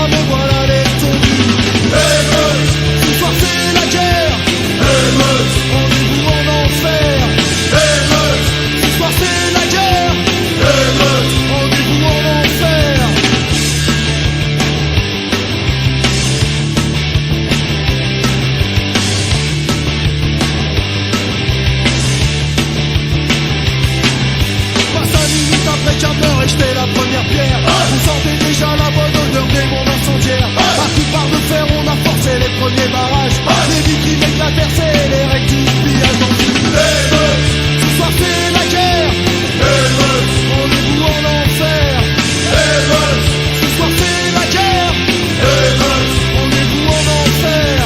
me voilà l'étendue. Émeute, ce soir c'est la guerre. Émeute, rendez-vous en enfer. Émeute, ce soir c'est la guerre. Émeute, rendez-vous en enfer. Pas 5 minutes après qu'un meurt et jeter la première pierre. Vous sentez déjà la bonne odeur des bombes incendiaires. À coups de barre de fer on a forcé les premiers barrages. Les vitrines éclatèrent, c'est les règles du pillage dans une. Émeute, ce soir c'est la guerre. Émeute, rendez-vous en enfer. Émeute, ce soir c'est la guerre. Émeute, rendez-vous en enfer.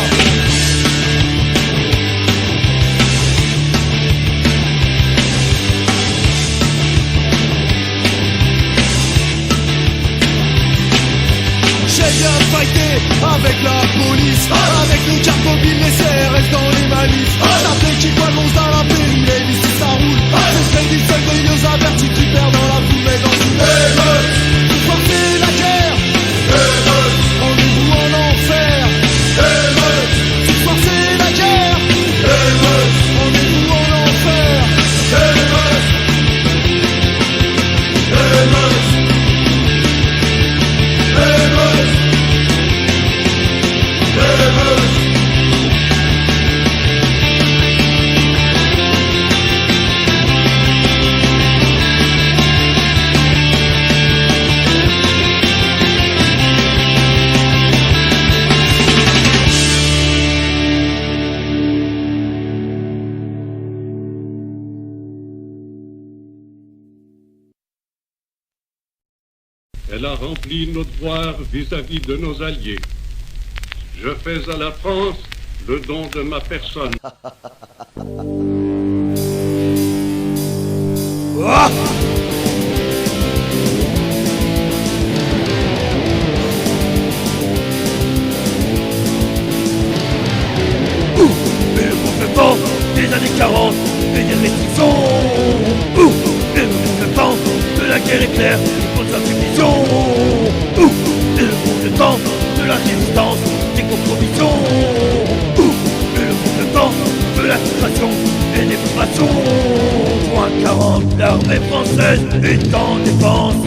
J'ai bien fighté avec la police, avec les cartes mobiles, les CRS dans les manifs. Tapé qui annonce dans la pérille, et ici ça roule. C'est Freddy, seul de lieux avertis qui perd dans la foule, mais dans une émeute. Ce soir c'est la guerre. Émeute, rendez-vous en enfer. Émeute, ce soir c'est la guerre. Émeute, rendez-vous en enfer. Émeute, émeute, émeute, émeute. Elle a rempli nos devoirs vis-à-vis de nos alliés. Je fais à la France le don de ma personne. Et le contre-temps des années 40 et des restrictions. Et le contre-temps de la guerre éclair contre la submission. Et le contre-temps de la résistance des compromissions. Et le contre-temps de la frustration et des privations. Point 40, l'armée française est en défense.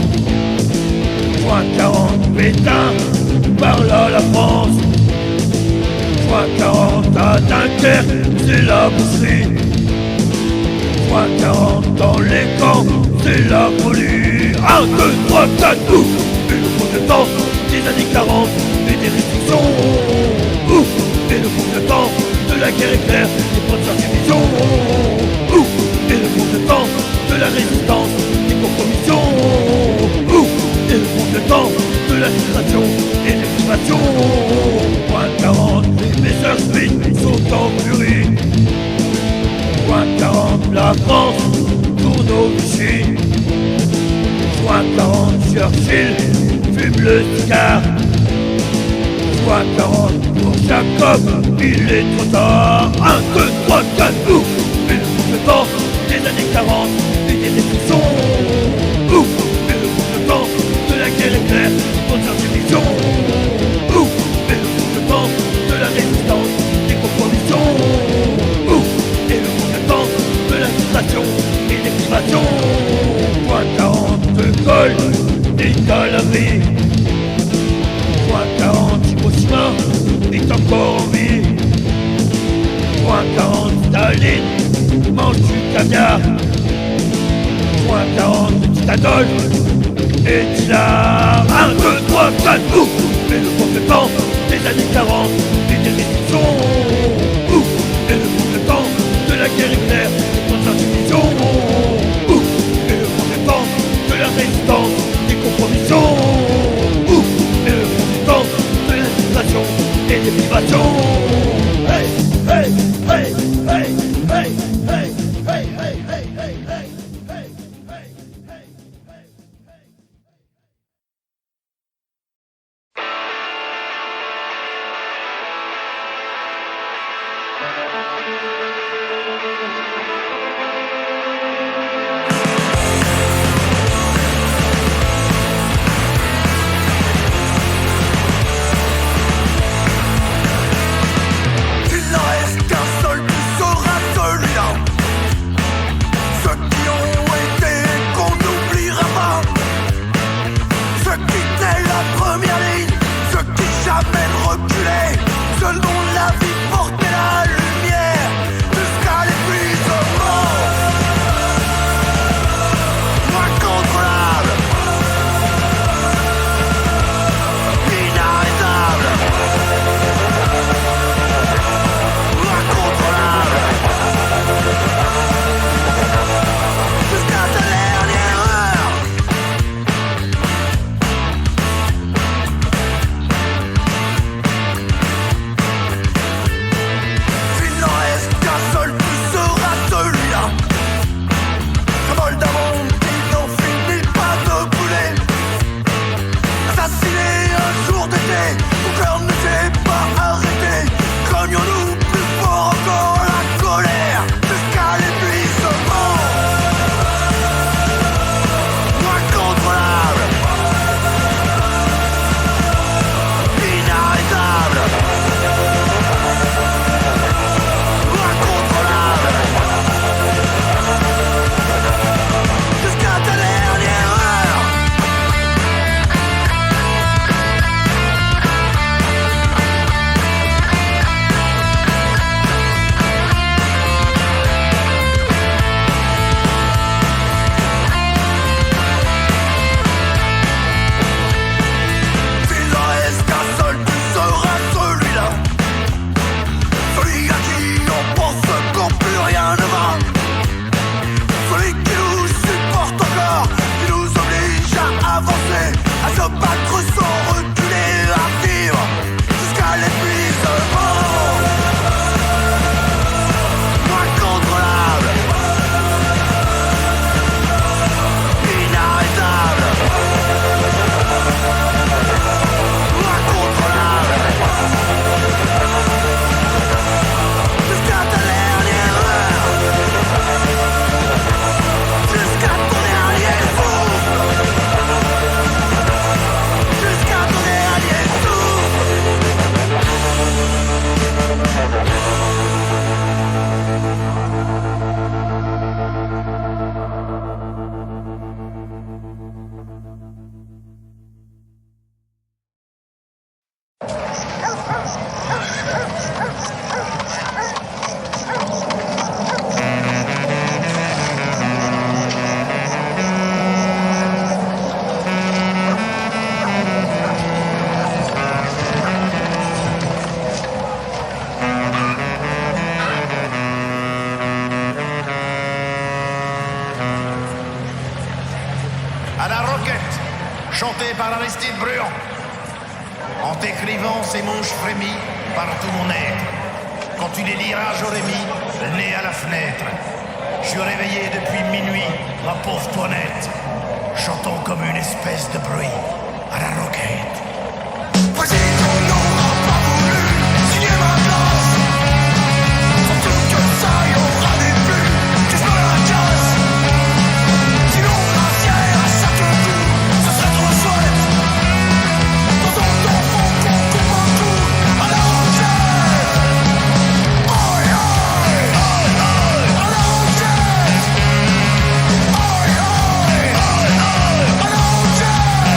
Point 40, Pétain parle à la France. Point 40 à Dunkerque, c'est la boucherie. Point 40 dans les camps, c'est la folie. 1, 2, 3, 4, et le contre-temps des années 40 et des restrictions. Et le contre-temps de la guerre éclair des points de subdivision. Et le contre-temps de la résistance des compromissions. Et le contre-temps de la frustration et des privations. Point 40, les Messerschmitt sont en furie. Point 40, la France tourne au Vichy. Point 40, Churchill fume le cigare. Point 40, pour Jacob, il est trop tard. 1, 2, 3, 4, et le contre-temps des années 40 et des restrictions. Et le contre-temps de la guerre éclair contre la division. Et le contre-temps de la résistance des compromissions. Et le contre-temps de la frustration et des privations. Point 40, De Gaulle, Nicolas Lavie. Point 40, Hiroshima est encore en vie. Point 40, Staline mange du caviar. Point 40, petit Adolphe est là. 1, 2, 3, 4, et le contre-temps des années 40 et des restrictions. Et le contre-temps de la guerre éclair contre la division. Et le contre-temps de la résistance des compromissions. Et le contre-temps de la frustration et des privations. Hey, hey, hey, hey, hey, hey, hey, hey, hey, hey, hey, hey, hey, hey. chanté par Aristide Bruand. En t'écrivant, ces mots je frémis par tout mon être. Quand tu les liras, j'aurais mis le nez à la fenêtre. Je suis réveillé depuis minuit, ma pauvre Toinette. J'entends comme une espèce de bruit à la roquette. Voici qu'on n'aura pas voulu signer ma place. Surtout que ça y aura des plus que je me la casse. Sinon la fière à chaque coup, ce serait trop chouette. Dans ton enfant qu'on coupe un coup à la roquette. Aïe aïe aïe aïe à la roquette. Aïe aïe aïe aïe à la roquette.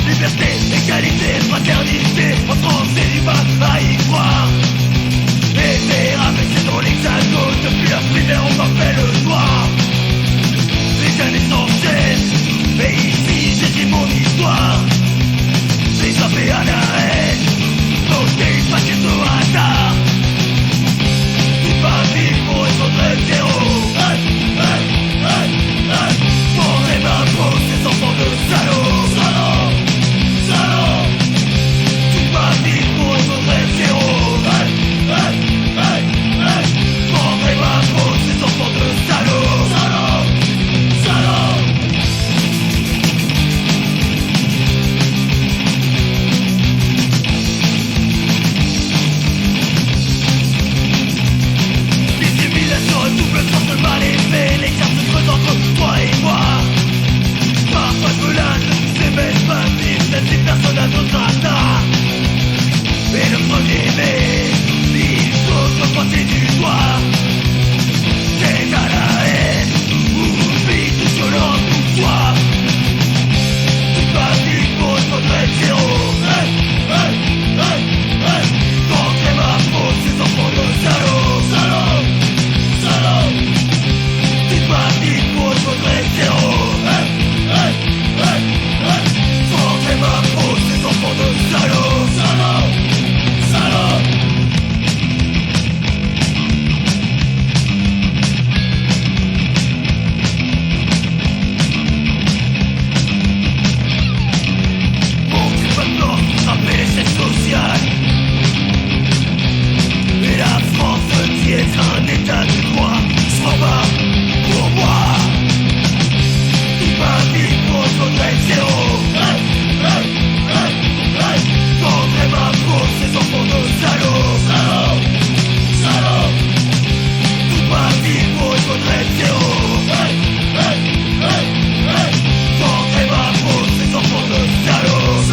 Liberté, égalité, fraternité, en France et du bas à y croire. Aimer avec ses dans l'hexagone, depuis la primaire on m'en fait le noir. Les années s'enchaînent, et ici j'ai dit mon histoire. Échappé à la haine, voter pas que au hasard. Toute ma vie pour être vrai zéro. Prendrai ma peau, ces enfants de salauds. Toute ma vie pour être vrai zéro. Prendrai ma peau, ces enfants de salauds. Dissimulation, double sens de mal aimé, les cartes se creusent entre toi et moi. Parfois je me lâche, c'est même pas vite, même si personne n'a d'autre radar. Et le 1er mai, il faut me pointer du doigt. C'est à la haine, oublie toute violence pour toi. Toute ma vie pour être zéro. Rentrer ma peau, ces enfants de salauds. Toute ma vie pour être zéro. Rentrer ma peau, ces enfants de salauds. Mon cul maintenant, rappeler l'échec social. Et la France qui est un état de droit s'en bat pour moi. Toute ma vie pour être zéro. Vendrai ma peau, ces enfants de salauds. Toute ma vie pour être zéro. Vendrai ma peau, ces enfants de salauds.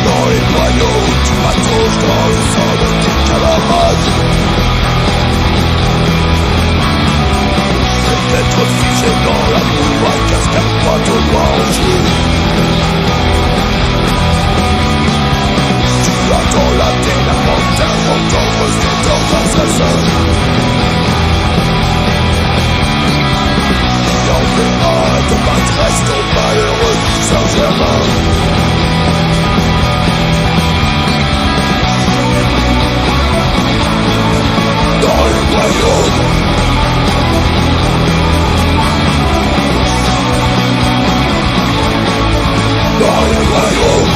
Dans les noyaux, tu m'attauches dans le sang de tes camarades. C'est d'être figé dans la boue à cascade pointe au noir en jeu. Tu attends la délamentère d'entendre cet ordre assassin qui enverra de maîtresse ton malheureux Saint-Germain. Dans le royaume, dans le royaume.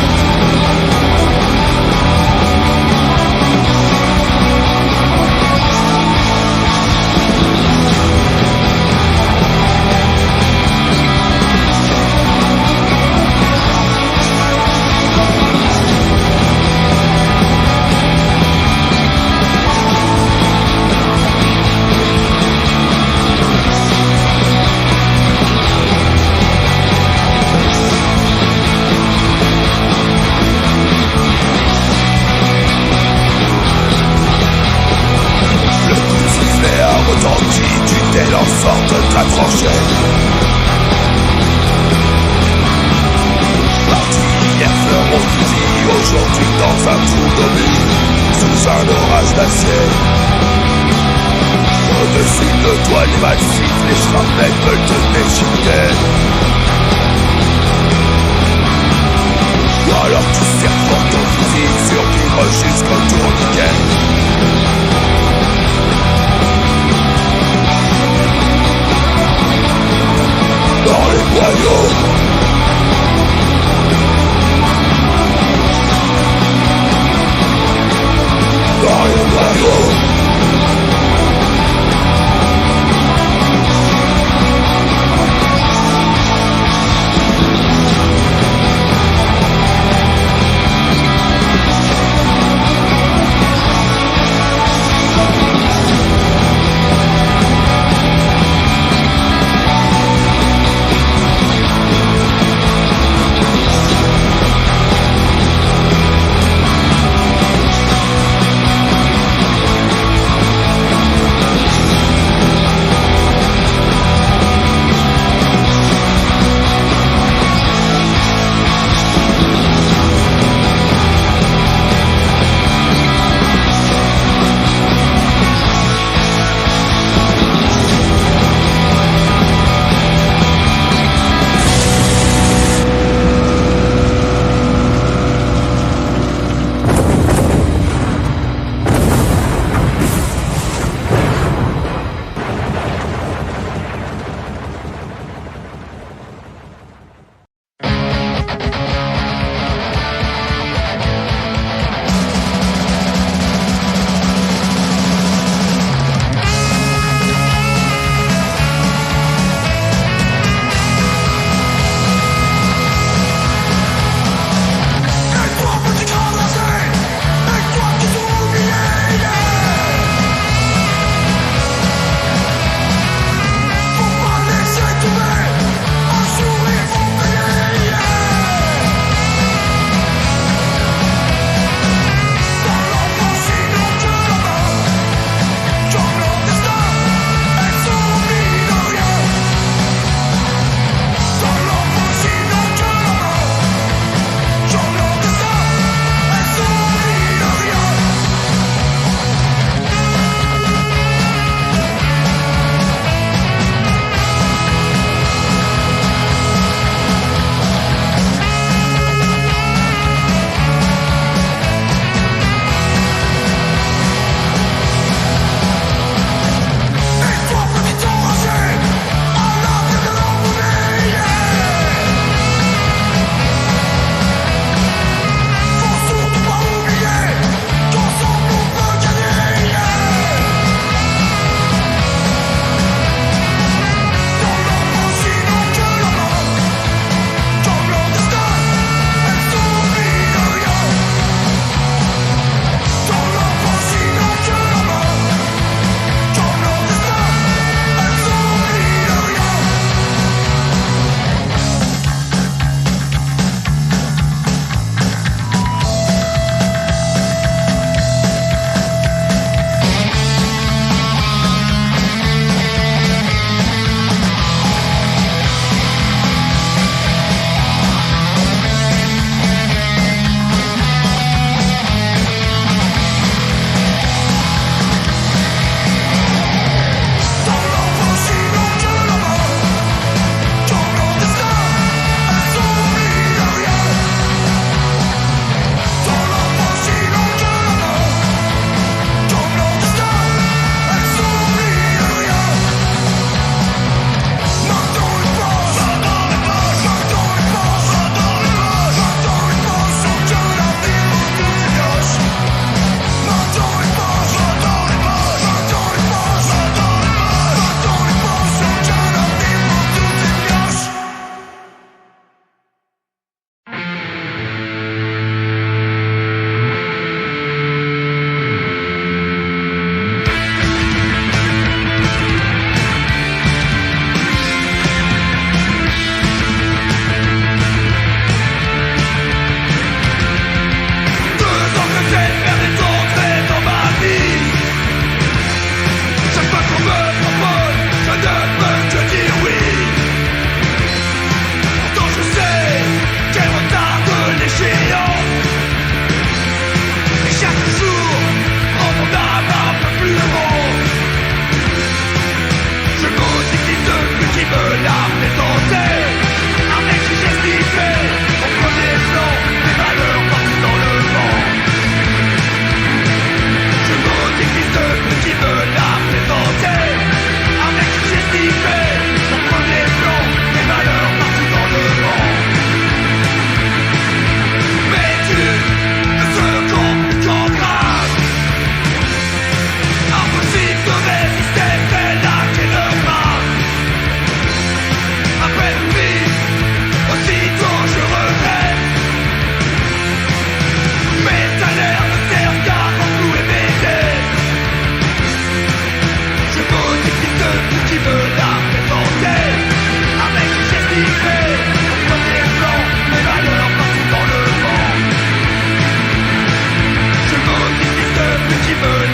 Tutelle en sorte de ta tranchée. Parti hier fleur au fusil, aujourd'hui dans un trou de mur, sous un orage d'acier. Au-dessus de toi les massifs, les shrapnels veulent te déchiqueter. Alors tu serres fort ton fusil, survivre jusqu'au tourniquet. Dans les royaumes, dans les royaumes.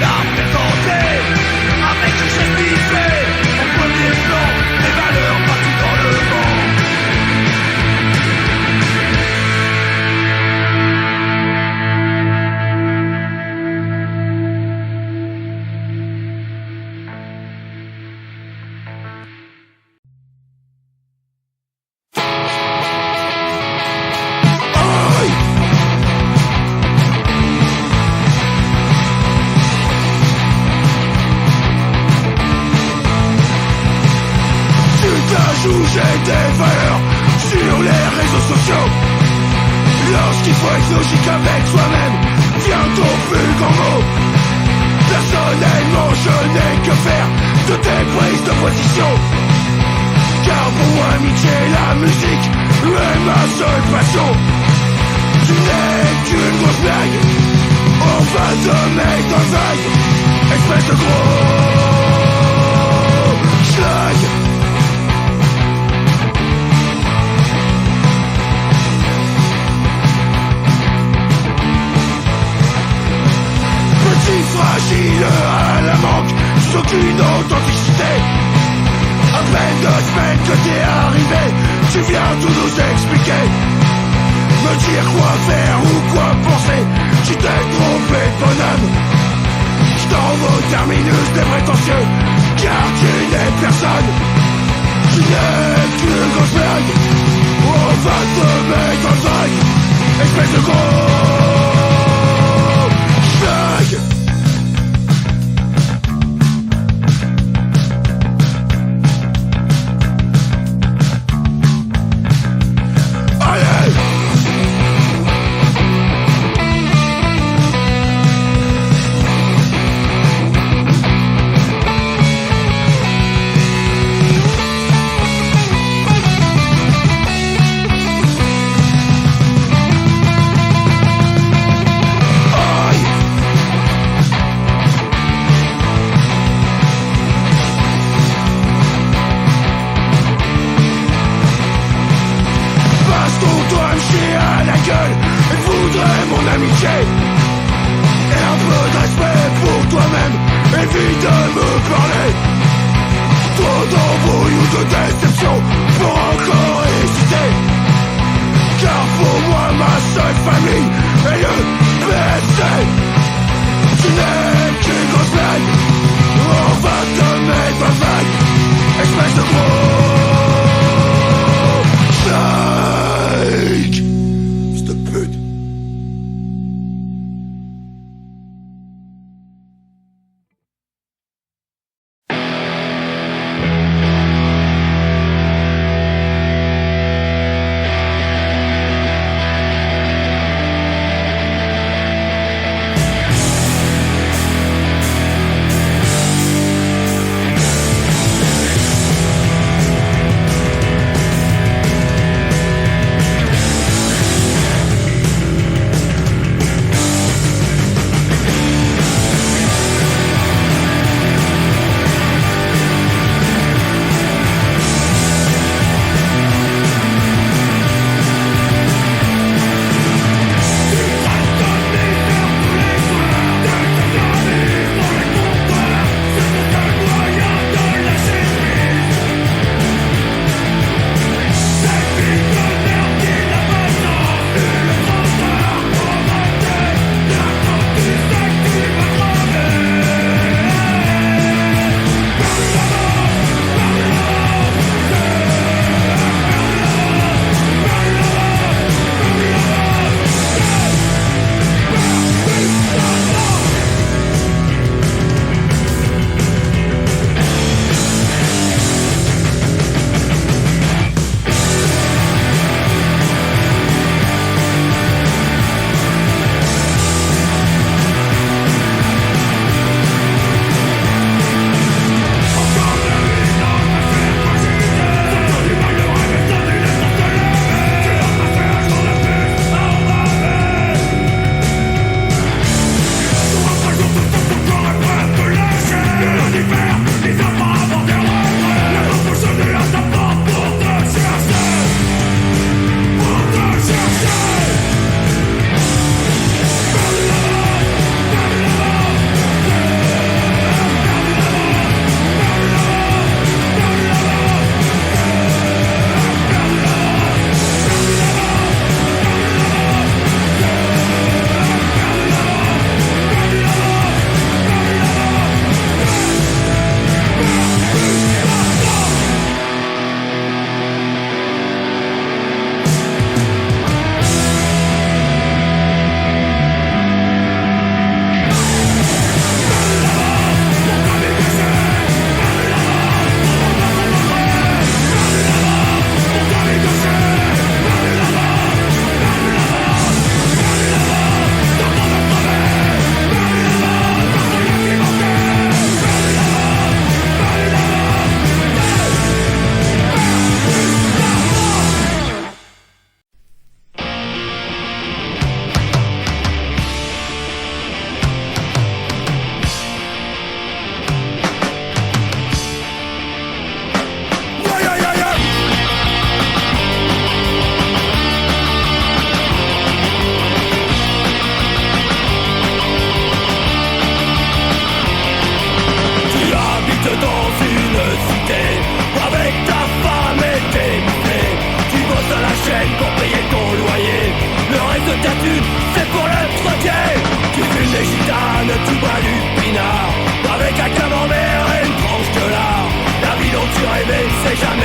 la présenter avec richesse biffée. Au premier plan, des valeurs partout dans le vent. Juger des valeurs sur les réseaux sociaux. Lorsqu'il faut être logique avec soi-même, bientôt plus qu'en mots. Personnellement, je n'ai que faire de tes prises de position. Car pour moi, amitié, la musique est ma seule passion. Tu n'es qu'une grosse blague, on va te mettre dans le vague. Espèce de gros schlag. Fragile à la manque, sans aucune authenticité. À peine 2 semaines que t'es arrivé, tu viens tout nous expliquer. Me dire quoi faire ou quoi penser, tu t'es trompé de bonhomme. Je t'envoie au terminus des prétentieux, car tu n'es personne. Tu n'es qu'une grosse blague, on va te mettre dans le vague. Espèce de gros schlag.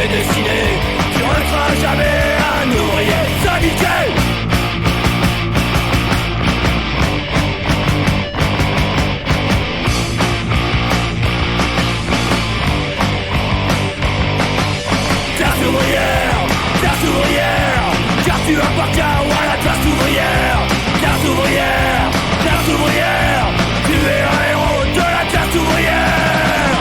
jamais dessiné. Tu ne seras jamais un ouvrier syndiqué. Classe ouvrière, car tu appartiens à la classe ouvrière. Classe ouvrière, tu es un héros de la classe ouvrière.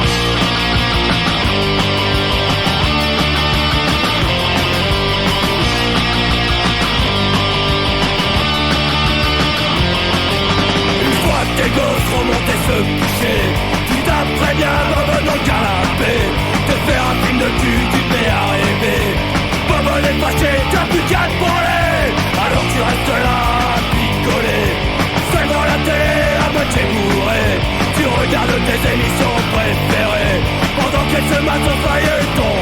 Une fois que tes gosses remontaient se coucher, tu t'apprêtes bien Bobo dans le canapé. Te faire un film de cul, tu te mets à rêver. Bobo est fâché, t'as plus qu'à te branler. Alors tu restes là, picolé, seul devant la télé, à moitié bourré. Tu regardes tes émissions préférées, pendant qu'elle se mate au feuilleton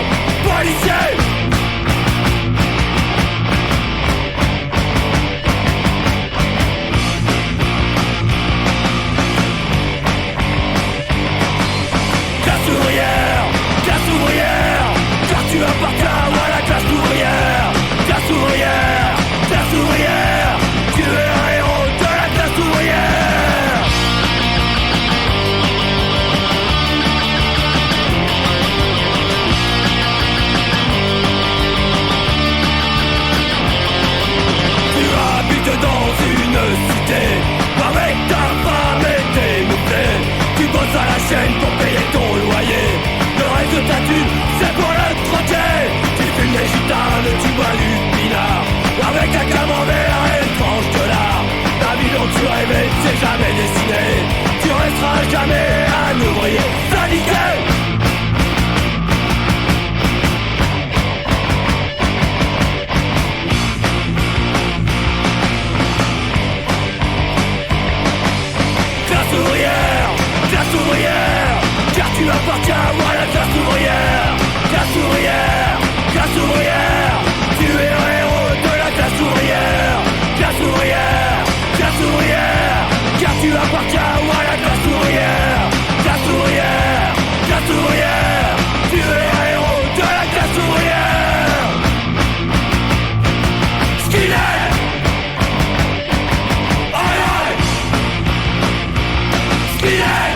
policier. Classe ouvrière, car tu appartiens à la classe ouvrière. Classe ouvrière, tu es un héros de la classe ouvrière. Tu habites dans une cité, avec ta femme et tes mouflés. Tu bosses à la chaîne pour payer ton loyer. Le reste de ta thune, c'est pour le troquer. Tu fumes des gitanes, tu bois du pinard, avec un camembert et une tranche de lard. La vie dont tu rêvais, c'est jamais dessiné. Tu resteras jamais un ouvrier syndiqué. Classe ouvrière, car tu appartiens à la classe ouvrière. Classe ouvrière, tu es un héros de la classe ouvrière. Classe ouvrière, car tu appartiens à la classe ouvrière. Classe ouvrière, tu es un héros de la classe ouvrière. Skinhead, aïe aïe, Skinhead.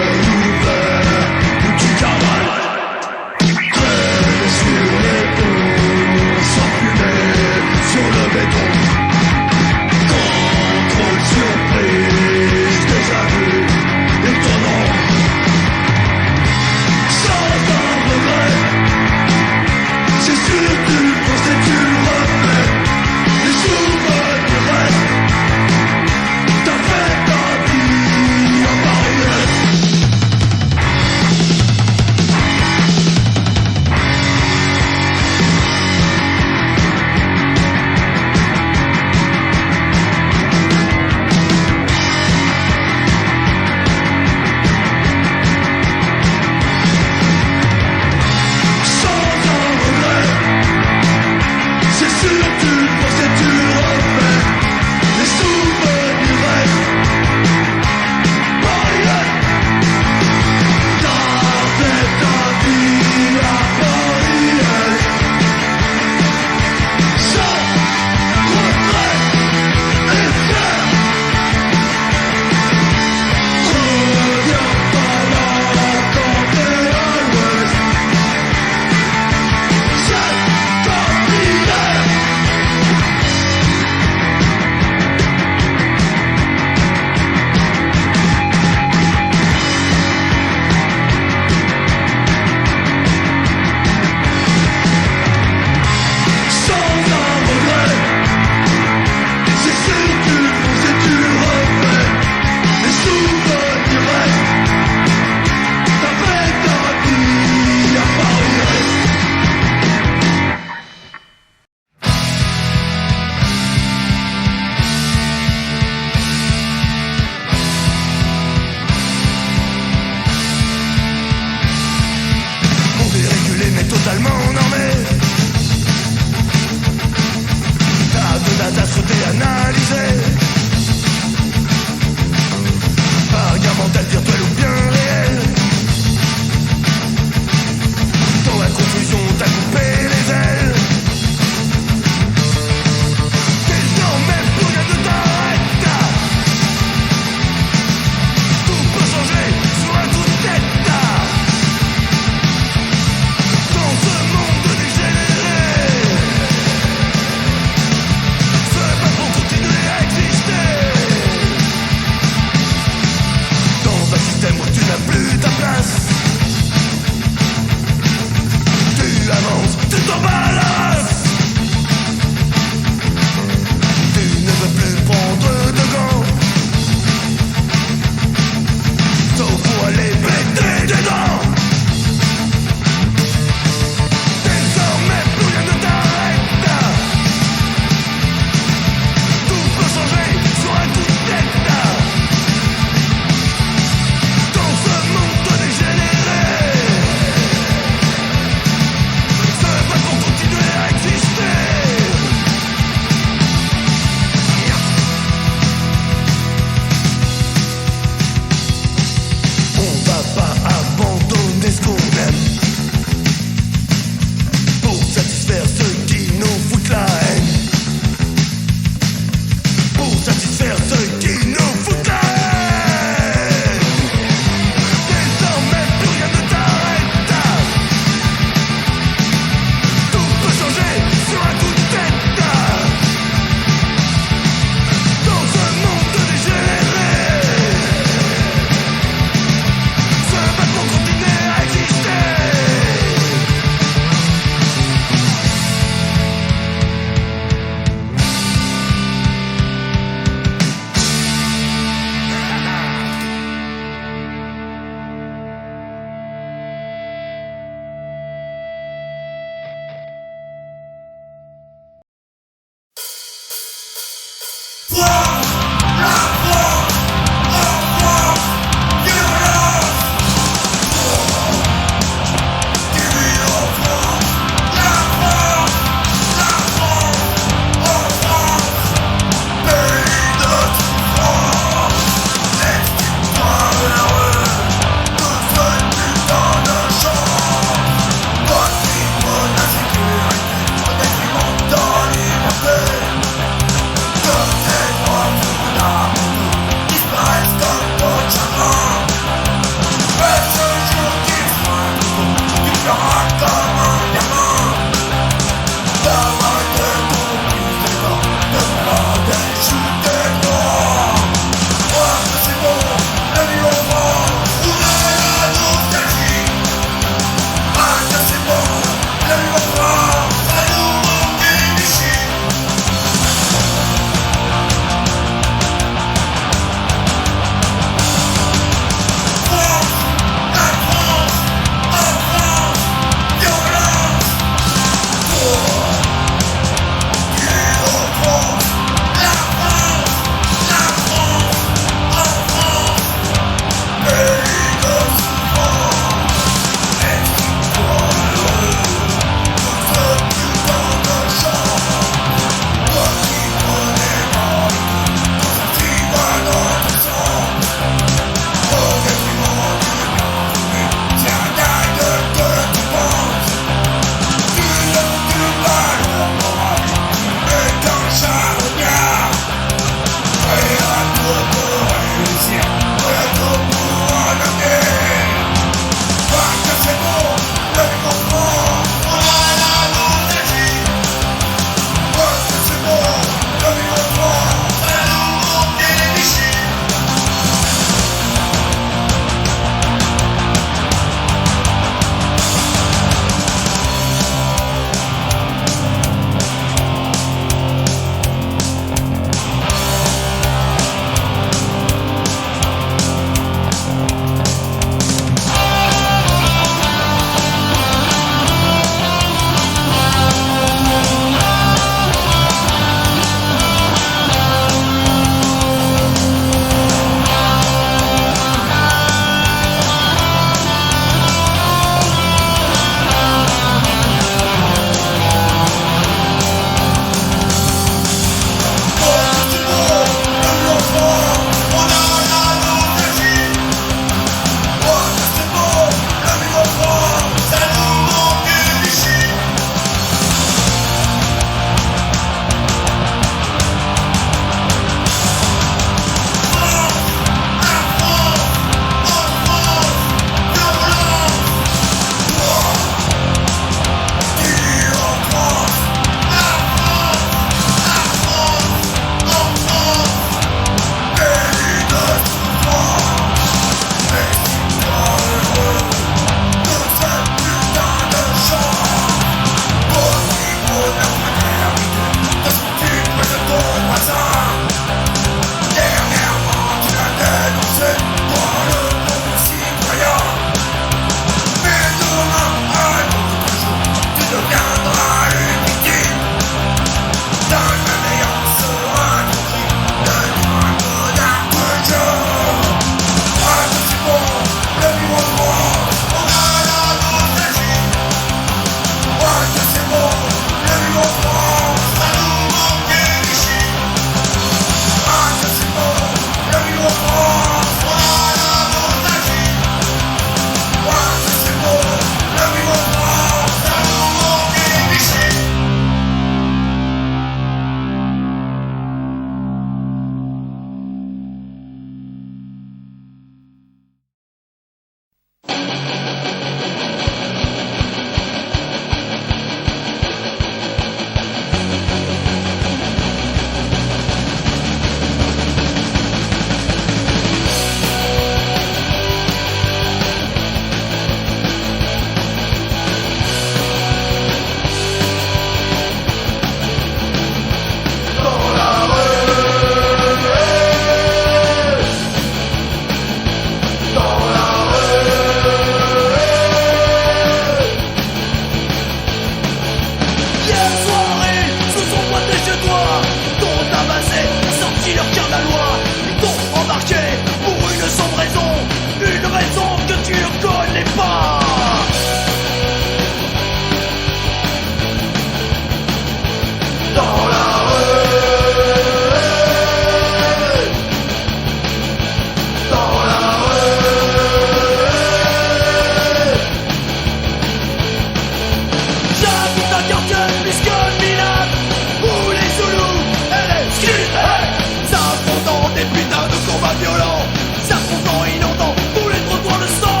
violents s'affrontant inondant tous les trottoirs de sang.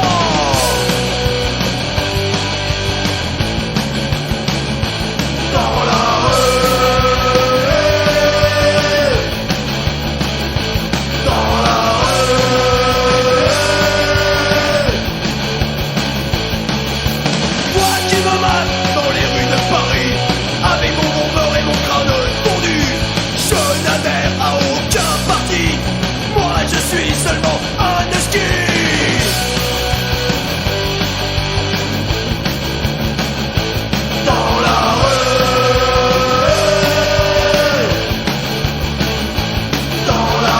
Dans la dans les rues de Paris, avec mon bombeur et mon crâne tondu, je n'adhère à aucun parti. Moi je suis seulement un ski. Dans la rue, dans la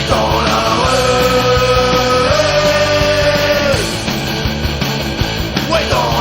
dans la rue, ouais dans